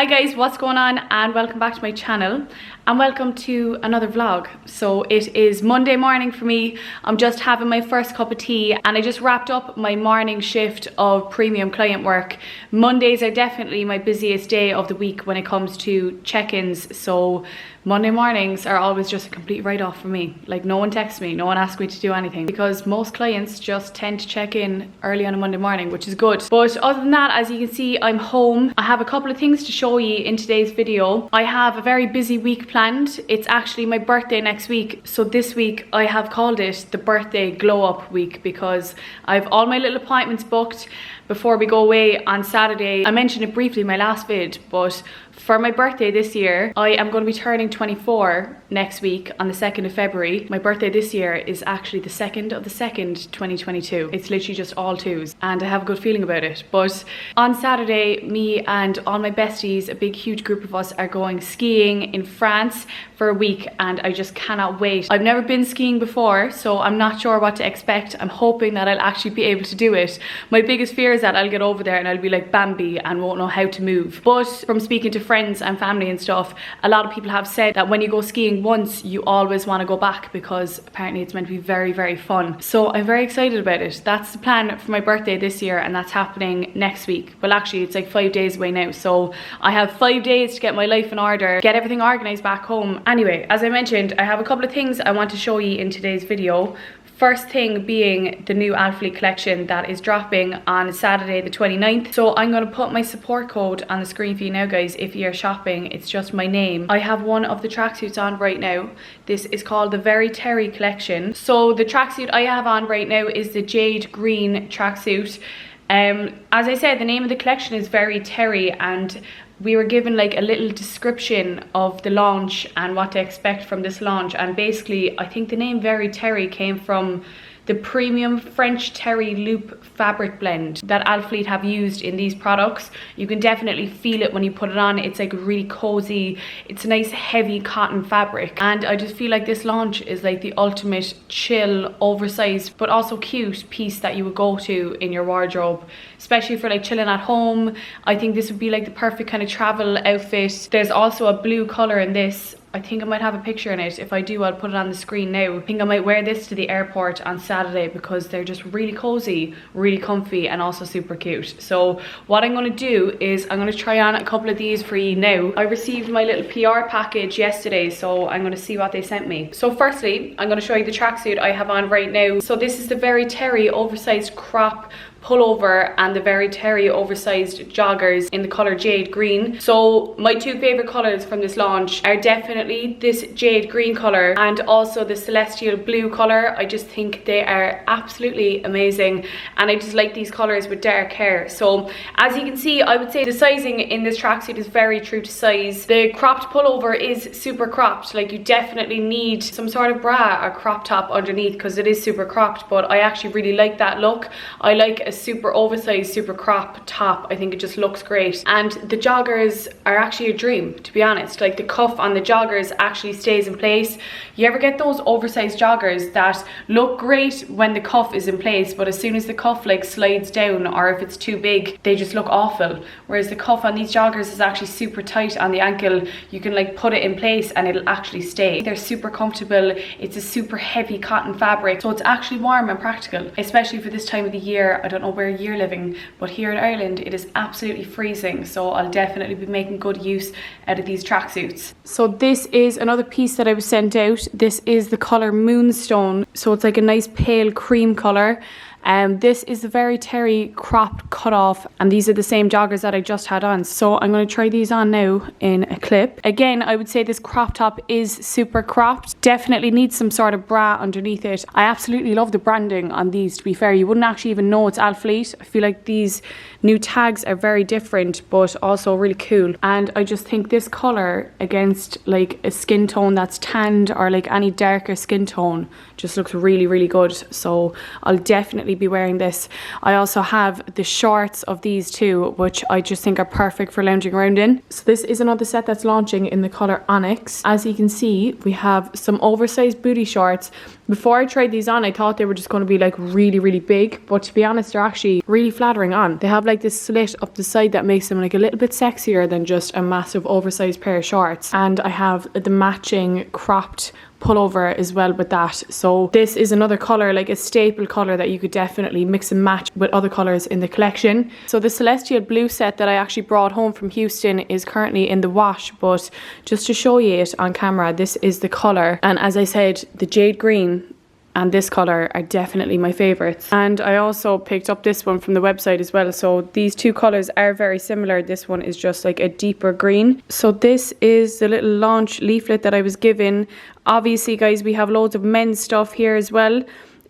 Hi guys, what's going on, and welcome back to my channel and welcome to another vlog. So it is Monday morning for me. I'm just having my first cup of tea and I just wrapped up my morning shift of premium client work. Mondays are definitely my busiest day of the week when it comes to check-ins, so Monday mornings are always just a complete write-off for me. Like, no one texts me, no one asks me to do anything, because most clients just tend to check in early on a Monday morning, which is good. But other than that, as you can see, I'm home. I have a couple of things to show you in today's video. I have a very busy week planned. It's actually my birthday next week, so this week I have called it the birthday glow up week because I have all my little appointments booked before we go away on Saturday. I mentioned it briefly in my last vid, but for my birthday this year, I am going to be turning 24 next week on the 2nd of February. My birthday this year is actually the 2nd of the 2nd, 2022. It's literally just all twos and I have a good feeling about it. But on Saturday, me and all my besties, a big huge group of us, are going skiing in France for a week and I just cannot wait. I've never been skiing before, so I'm not sure what to expect. I'm hoping that I'll actually be able to do it. My biggest fear is that I'll get over there and I'll be like Bambi and won't know how to move. But from speaking to friends and family and stuff, a lot of people have said that when you go skiing once, you always want to go back because apparently it's meant to be very, very fun. So I'm very excited about it. That's the plan for my birthday this year and that's happening next week. Well, actually it's like 5 days away now, so I have 5 days to get my life in order, get everything organized back home. Anyway, as I mentioned, I have a couple of things I want to show you in today's video. First thing being the new Alphalete collection that is dropping on Saturday the 29th. So I'm going to put my support code on the screen for you now, guys. If you're shopping, it's just my name. I have one of the tracksuits on right now. This is called the Very Terry collection. So the tracksuit I have on right now is the jade green tracksuit. As I said, the name of the collection is Very Terry, and we were given like a little description of the launch and what to expect from this launch, and basically I think the name Very Terry came from the premium French terry loop fabric blend that Alphalete have used in these products. You can definitely feel it when you put it on. It's like really cozy, it's a nice heavy cotton fabric, and I just feel like this launch is like the ultimate chill, oversized but also cute piece that you would go to in your wardrobe, especially for like chilling at home. I think this would be like the perfect kind of travel outfit. There's also a blue color in this. I think I might have a picture in it. If I do, I'll put it on the screen now. I think I might wear this to the airport on Saturday because they're just really cozy, really comfy, and also super cute. So what I'm going to do is I'm going to try on a couple of these for you now. I received my little PR package yesterday, so I'm going to see what they sent me. So firstly, I'm going to show you the tracksuit I have on right now. So this is the Very Terry oversized crop pullover and the Very Terry oversized joggers in the color jade green. So my two favorite colors from this launch are definitely this jade green color and also the celestial blue color. I just think they are absolutely amazing and I just like these colors with dark hair. So as you can see, I would say the sizing in this tracksuit is very true to size. The cropped pullover is super cropped. Like, you definitely need some sort of bra or crop top underneath because it is super cropped, but I actually really like that look. I like a super oversized, super crop top. I think it just looks great. And the joggers are actually a dream, to be honest. Like, the cuff on the joggers actually stays in place. You ever get those oversized joggers that look great when the cuff is in place, but as soon as the cuff like slides down or if it's too big, they just look awful? Whereas the cuff on these joggers is actually super tight on the ankle. You can like put it in place and it'll actually stay. They're super comfortable. It's a super heavy cotton fabric, so it's actually warm and practical, especially for this time of the year. I don't know where you're living, but here in Ireland it is absolutely freezing, so I'll definitely be making good use out of these tracksuits. So this is another piece that I was sent out. This is the color Moonstone, so it's like a nice pale cream color. This is the Very Terry cropped cutoff, and these are the same joggers that I just had on. So I'm going to try these on now in a clip. Again, I would say this crop top is super cropped. Definitely needs some sort of bra underneath it. I absolutely love the branding on these, to be fair. You wouldn't actually even know it's Alphalete. I feel like these new tags are very different, but also really cool. And I just think this color against like a skin tone that's tanned or like any darker skin tone just looks really, really good. So I'll definitely be wearing this. I also have the shorts of these too, which I just think are perfect for lounging around in. So this is another set that's launching in the color Onyx. As you can see, we have some oversized booty shorts. Before I tried these on, I thought they were just going to be like really big, but to be honest, they're actually really flattering on. They have like this slit up the side that makes them like a little bit sexier than just a massive oversized pair of shorts. And I have the matching cropped pullover as well with that. So this is another color, like a staple color that you could definitely mix and match with other colors in the collection. So the celestial blue set that I actually brought home from Houston is currently in the wash, but just to show you it on camera, this is the color. And as I said, the jade green and this color are definitely my favorites. And I also picked up this one from the website as well. So these two colors are very similar. This one is just like a deeper green. So this is the little launch leaflet that I was given. Obviously, guys, we have loads of men's stuff here as well.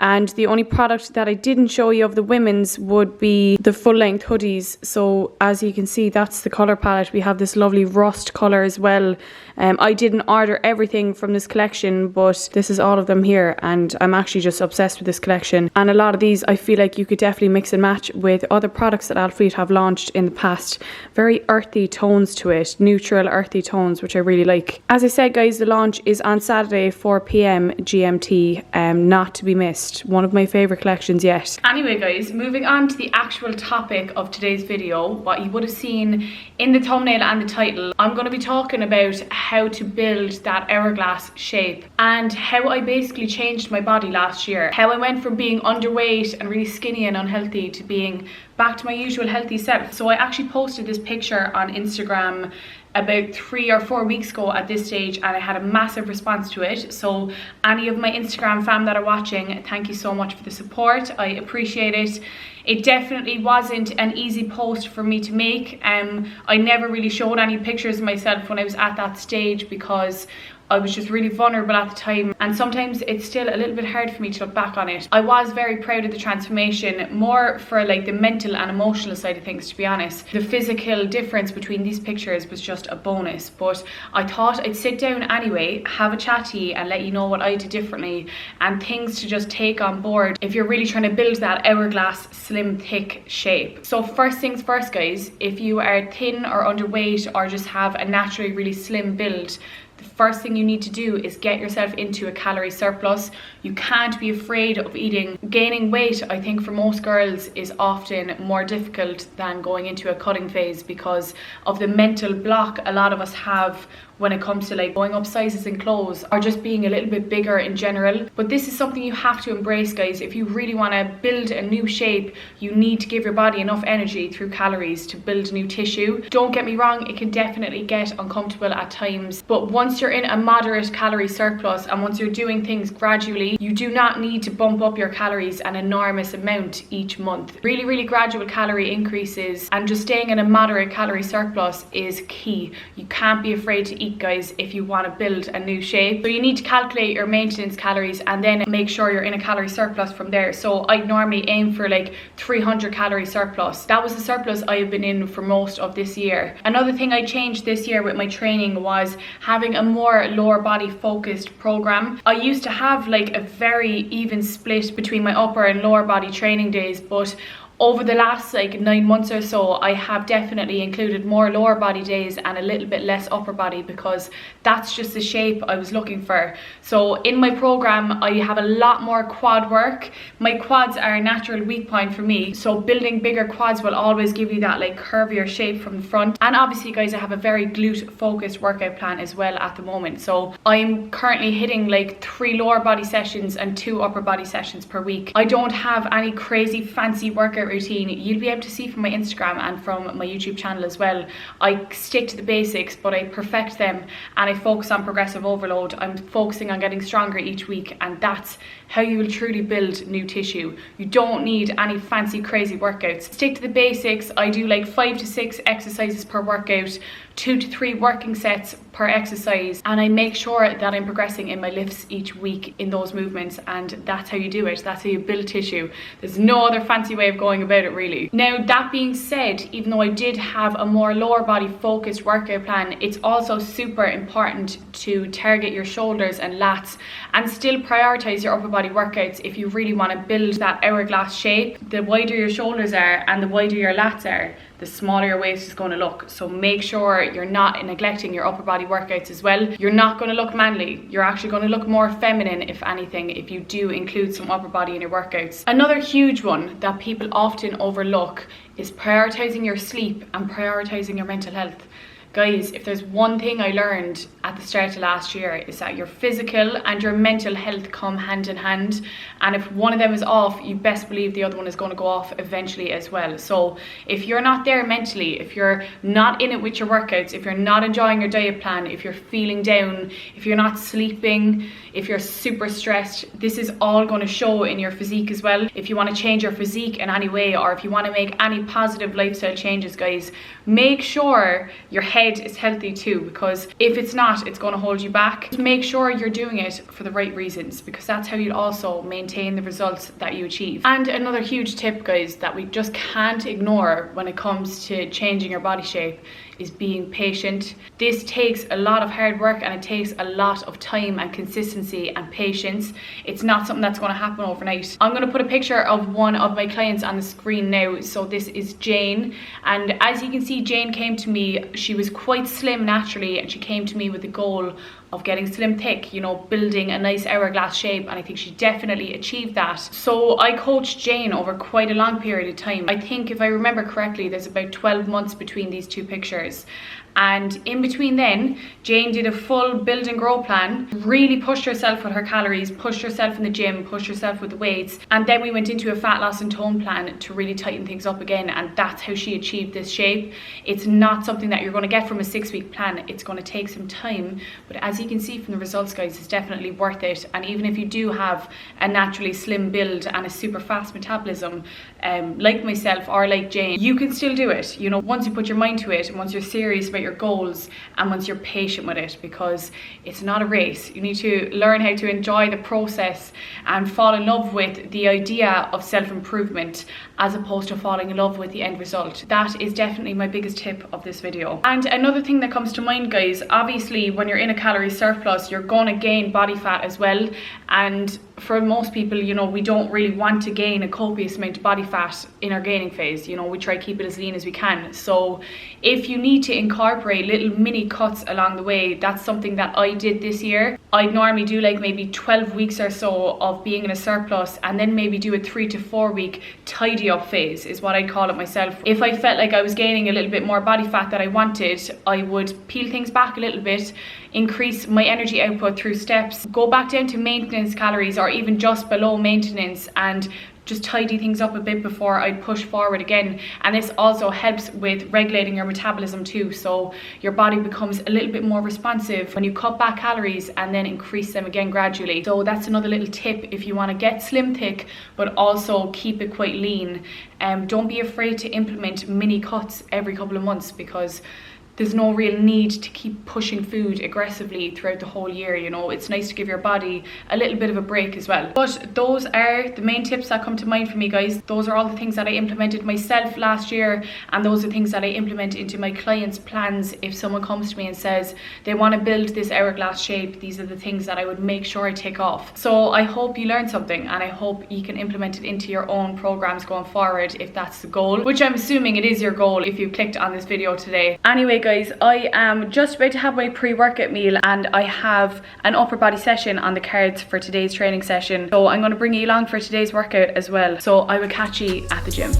And the only product that I didn't show you of the women's would be the full-length hoodies. So as you can see, that's the colour palette. We have this lovely rust colour as well. I didn't order everything from this collection, but this is all of them here. And I'm actually just obsessed with this collection. And a lot of these, I feel like you could definitely mix and match with other products that Alphalete have launched in the past. Very earthy tones to it, neutral earthy tones, which I really like. As I said, guys, the launch is on Saturday, 4 PM GMT, not to be missed. One of my favorite collections yet. Anyway, guys, moving on to the actual topic of today's video, what you would have seen in the thumbnail and the title, I'm going to be talking about how to build that hourglass shape and how I basically changed my body last year. How I went from being underweight and really skinny and unhealthy to being back to my usual healthy self. So I actually posted this picture on Instagram about 3 or 4 weeks ago at this stage, and I had a massive response to it. So any of my Instagram fam that are watching, thank you so much for the support. I appreciate it. It definitely wasn't an easy post for me to make. I never really showed any pictures of myself when I was at that stage because I was just really vulnerable at the time, and sometimes it's still a little bit hard for me to look back on it. I was very proud of the transformation, more for like the mental and emotional side of things, to be honest. The physical difference between these pictures was just a bonus, but I thought I'd sit down anyway, have a chat to you and let you know what I did differently and things to just take on board if you're really trying to build that hourglass slim thick shape. So first things first, guys, if you are thin or underweight or just have a naturally really slim build, the first thing you need to do is get yourself into a calorie surplus. You can't be afraid of eating. Gaining weight, I think, for most girls is often more difficult than going into a cutting phase because of the mental block a lot of us have when it comes to like going up sizes in clothes or just being a little bit bigger in general. But this is something you have to embrace, guys. If you really want to build a new shape, you need to give your body enough energy through calories to build new tissue. Don't get me wrong, it can definitely get uncomfortable at times, but once you're in a moderate calorie surplus and once you're doing things gradually, you do not need to bump up your calories an enormous amount each month. Really gradual calorie increases and just staying in a moderate calorie surplus is key. You can't be afraid to eat, guys, if you want to build a new shape. So you need to calculate your maintenance calories and then make sure you're in a calorie surplus from there. So I normally aim for like 300 calorie surplus. That was the surplus I have been in for most of this year. Another thing I changed this year with my training was having a more lower body focused program. I used to have like a very even split between my upper and lower body training days, but over the last like 9 months or so, I have definitely included more lower body days and a little bit less upper body because that's just the shape I was looking for. So in my program, I have a lot more quad work. My quads are a natural weak point for me, so building bigger quads will always give you that like curvier shape from the front. And obviously, guys, I have a very glute focused workout plan as well at the moment. So I'm currently hitting like 3 lower body sessions and 2 upper body sessions per week. I don't have any crazy fancy workout routine. You'll be able to see from my Instagram and from my YouTube channel as well. I stick to the basics, but I perfect them and I focus on progressive overload. I'm focusing on getting stronger each week, and that's how you will truly build new tissue. You don't need any fancy crazy workouts. Stick to the basics. I do like 5 to 6 exercises per workout, 2 to 3 working sets per exercise, and I make sure that I'm progressing in my lifts each week in those movements, and that's how you do it. That's how you build tissue. There's no other fancy way of going about it, really. Now, that being said, even though I did have a more lower body focused workout plan, it's also super important to target your shoulders and lats and still prioritize your upper body workouts if you really want to build that hourglass shape. The wider your shoulders are and the wider your lats are, the smaller your waist is going to look. So make sure you're not neglecting your upper body workouts as well. You're not going to look manly. You're actually going to look more feminine, if anything, if you do include some upper body in your workouts. Another huge one that people often overlook is prioritizing your sleep and prioritizing your mental health. Guys, if there's one thing I learned at the start of last year, is that your physical and your mental health come hand in hand, and if one of them is off, you best believe the other one is going to go off eventually as well. So if you're not there mentally, if you're not in it with your workouts, if you're not enjoying your diet plan, if you're feeling down, if you're not sleeping, if you're super stressed, this is all going to show in your physique as well. If you want to change your physique in any way, or if you want to make any positive lifestyle changes, guys, make sure your head is healthy too, because if it's not, it's going to hold you back. Make sure you're doing it for the right reasons, because that's how you'll also maintain the results that you achieve. And another huge tip, guys, that we just can't ignore when it comes to changing your body shape is being patient. This takes a lot of hard work, and it takes a lot of time and consistency and patience. It's not something that's going to happen overnight. I'm going to put a picture of one of my clients on the screen now. So this is Jane, and as you can see, Jane came to me, she was quite slim naturally, and she came to me with the goal of getting slim thick, you know, building a nice hourglass shape, and I think she definitely achieved that. So I coached Jane over quite a long period of time. I think, if I remember correctly, there's about 12 months between these two pictures. And in between then, Jane did a full build and grow plan, really pushed herself with her calories, pushed herself in the gym, pushed herself with the weights, and then we went into a fat loss and tone plan to really tighten things up again, and that's how she achieved this shape. It's not something that you're going to get from a 6-week plan. It's going to take some time, but as you can see from the results, guys, it's definitely worth it. And even if you do have a naturally slim build and a super fast metabolism, like myself or like Jane, you can still do it, you know, once you put your mind to it, and once you're serious about your goals, and once you're patient with it, because it's not a race. You need to learn how to enjoy the process and fall in love with the idea of self-improvement, as opposed to falling in love with the end result. That is definitely my biggest tip of this video. And another thing that comes to mind, guys, obviously when you're in a calorie surplus, you're going to gain body fat as well, and for most people, you know, we don't really want to gain a copious amount of body fat in our gaining phase. You know, we try to keep it as lean as we can. So if you need to incorporate little mini cuts along the way, that's something that I did this year. I'd normally do like maybe 12 weeks or so of being in a surplus, and then maybe do a 3 to 4 week tidy up phase, is what I'd call it myself. If I felt like I was gaining a little bit more body fat that I wanted, I would peel things back a little bit, increase my energy output through steps, go back down to maintenance calories, or even just below maintenance, and just tidy things up a bit before I push forward again. And this also helps with regulating your metabolism too, so your body becomes a little bit more responsive when you cut back calories and then increase them again gradually. So that's another little tip if you want to get slim thick but also keep it quite lean. Don't be afraid to implement mini cuts every couple of months, because there's no real need to keep pushing food aggressively throughout the whole year. You know, it's nice to give your body a little bit of a break as well. But those are the main tips that come to mind for me, guys. Those are all the things that I implemented myself last year, and those are things that I implement into my clients' plans. If someone comes to me and says they want to build this hourglass shape, these are the things that I would make sure I tick off. So I hope you learned something, and I hope you can implement it into your own programs going forward, if that's the goal, which I'm assuming it is your goal if you clicked on this video today. Anyway, guys, I am just about to have my pre-workout meal, and I have an upper body session on the cards for today's training session, so I'm going to bring you along for today's workout as well. So I will catch you at the gym.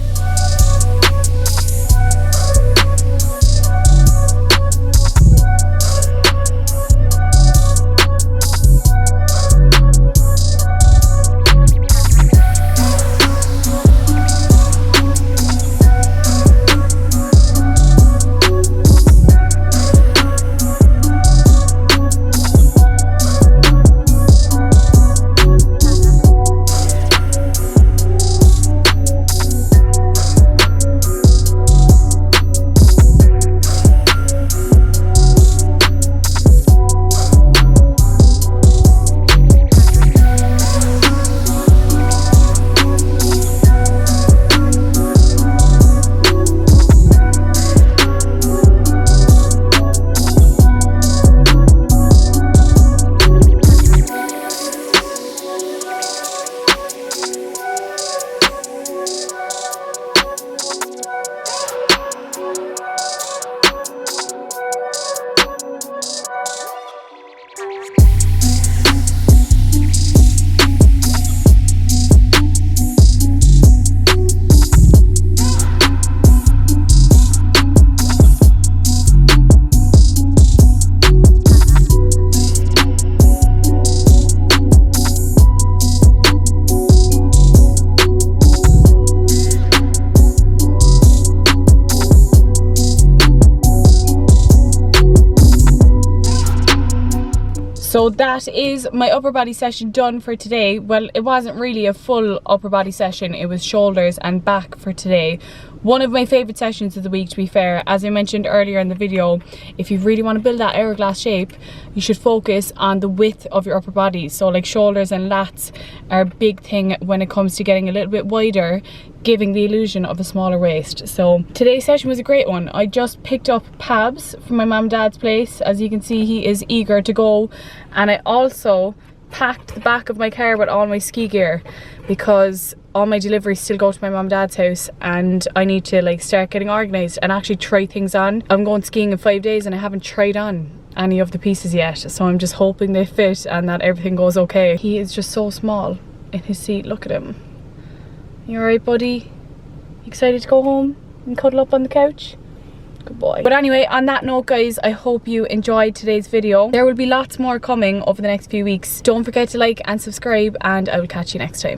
So that is my upper body session done for today. Well, it wasn't really a full upper body session, it was shoulders and back for today. One of my favourite sessions of the week, to be fair. As I mentioned earlier in the video, if you really want to build that hourglass shape, you should focus on the width of your upper body. So like shoulders and lats are a big thing when it comes to getting a little bit wider, giving the illusion of a smaller waist. So today's session was a great one. I just picked up Pabs from my mum and dad's place. As you can see, he is eager to go. And I also packed the back of my car with all my ski gear, because all my deliveries still go to my mum and dad's house, and I need to like start getting organised and actually try things on. I'm going skiing in 5 days and I haven't tried on any of the pieces yet, so I'm just hoping they fit and that everything goes okay. He is just so small in his seat. Look at him. You alright, buddy? Excited to go home and cuddle up on the couch? Good boy. But anyway, on that note, guys, I hope you enjoyed today's video. There will be lots more coming over the next few weeks. Don't forget to like and subscribe, and I will catch you next time.